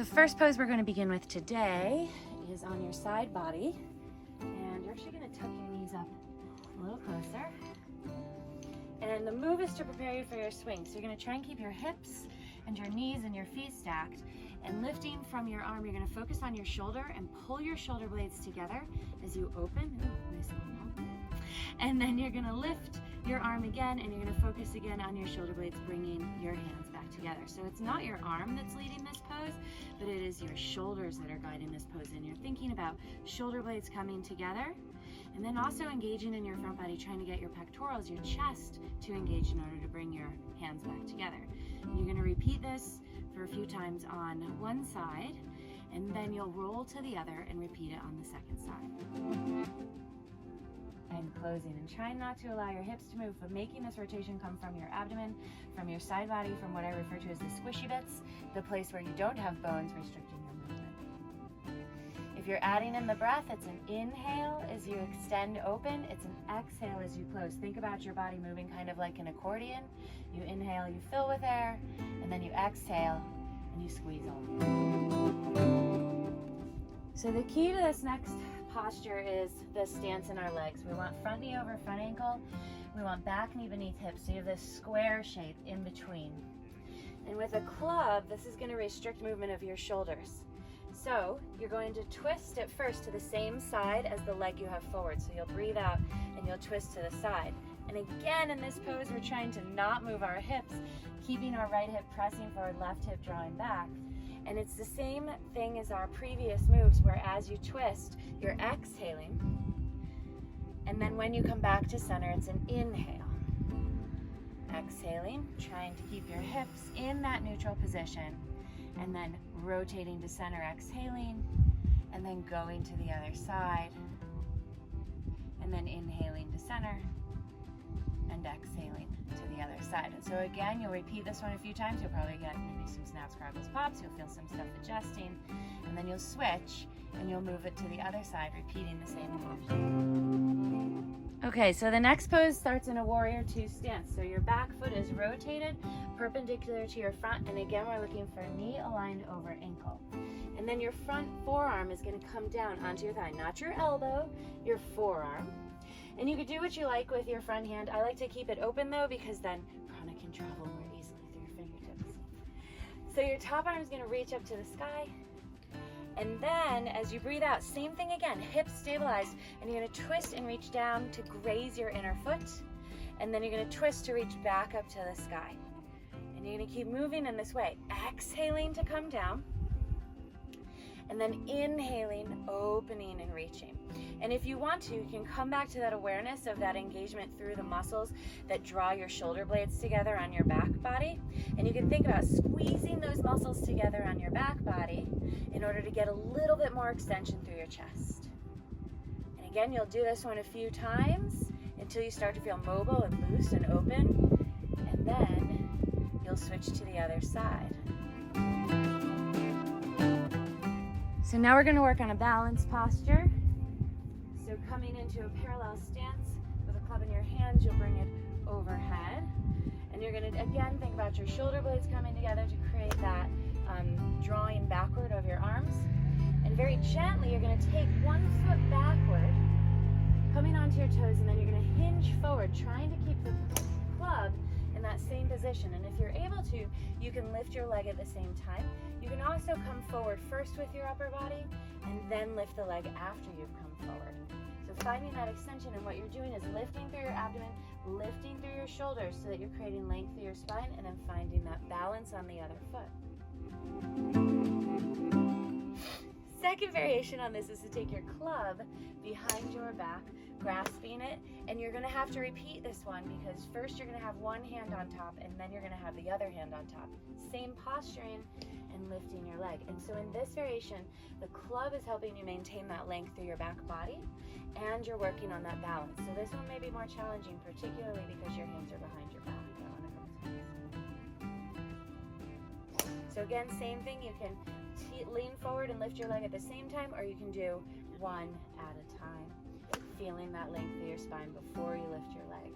the first pose we're going to begin with today is on your side body. And you're actually going to tuck your knees up a little closer. And the move is to prepare you for your swing. So you're going to try and keep your hips and your knees and your feet stacked. And lifting from your arm, you're going to focus on your shoulder and pull your shoulder blades together as you open. Ooh, nice little bump. And then you're going to lift your arm again, and you're going to focus again on your shoulder blades, bringing your hands back together. So it's not your arm that's leading this pose, but it is your shoulders that are guiding this pose. And you're thinking about shoulder blades coming together, and then also engaging in your front body, trying to get your pectorals, your chest to engage in order to bring your hands back together. And you're going to repeat this for a few times on one side, and then you'll roll to the other and repeat it on the second side. And closing, and trying not to allow your hips to move, but making this rotation come from your abdomen, from your side body, from what I refer to as the squishy bits, the place where you don't have bones restricting your movement. If you're adding in the breath, it's an inhale as you extend open, it's an exhale as you close. Think about your body moving kind of like an accordion. You inhale, you fill with air, and then you exhale and you squeeze off. So the key to this next posture is the stance in our legs. We want front knee over front ankle. We want back knee beneath hips. So you have this square shape in between. And with a club, this is going to restrict movement of your shoulders. So you're going to twist at first to the same side as the leg you have forward. So you'll breathe out and you'll twist to the side. And again, in this pose, we're trying to not move our hips, keeping our right hip pressing forward, left hip drawing back. And it's the same thing as our previous moves, where as you twist, you're exhaling. And then when you come back to center, it's an inhale. Exhaling, trying to keep your hips in that neutral position. And then rotating to center, exhaling. And then going to the other side. And then inhaling to center. And exhaling to the other side. And so again, you'll repeat this one a few times. You'll probably get maybe some snaps, crackles, pops. You'll feel some stuff adjusting. And then you'll switch and you'll move it to the other side, repeating the same motion. Okay, so the next pose starts in a warrior two stance. So your back foot is rotated perpendicular to your front. And again, we're looking for knee aligned over ankle. And then your front forearm is going to come down onto your thigh, not your elbow, your forearm. And you could do what you like with your front hand. I like to keep it open though, because then prana can travel more easily through your fingertips. So your top arm is going to reach up to the sky. And then as you breathe out, same thing again, hips stabilized, and you're going to twist and reach down to graze your inner foot. And then you're going to twist to reach back up to the sky. And you're going to keep moving in this way, exhaling to come down. And then inhaling, opening and reaching. And if you want to, you can come back to that awareness of that engagement through the muscles that draw your shoulder blades together on your back body. And you can think about squeezing those muscles together on your back body in order to get a little bit more extension through your chest. And again, you'll do this one a few times until you start to feel mobile and loose and open. And then you'll switch to the other side. So now we're going to work on a balance posture. So coming into a parallel stance with a club in your hands, you'll bring it overhead. And you're going to, again, think about your shoulder blades coming together to create that drawing backward of your arms. And very gently, you're going to take one foot backward, coming onto your toes, and then you're going to hinge forward, trying to keep the club in that same position. And if you're able to, you can lift your leg at the same time. You can also come forward first with your upper body and then lift the leg after you've come forward. So finding that extension, and what you're doing is lifting through your abdomen, lifting through your shoulders so that you're creating length through your spine, and then finding that balance on the other foot. Second variation on this is to take your club behind your back, grasping it, and you're going to have to repeat this one, because first you're going to have one hand on top and then you're going to have the other hand on top. Same posturing and lifting your leg. And so in this variation, the club is helping you maintain that length through your back body, and you're working on that balance. So this one may be more challenging, particularly because your hands are behind your back. So again, same thing, you can lean forward and lift your leg at the same time, or you can do one at a time, feeling that length through your spine before you lift your leg.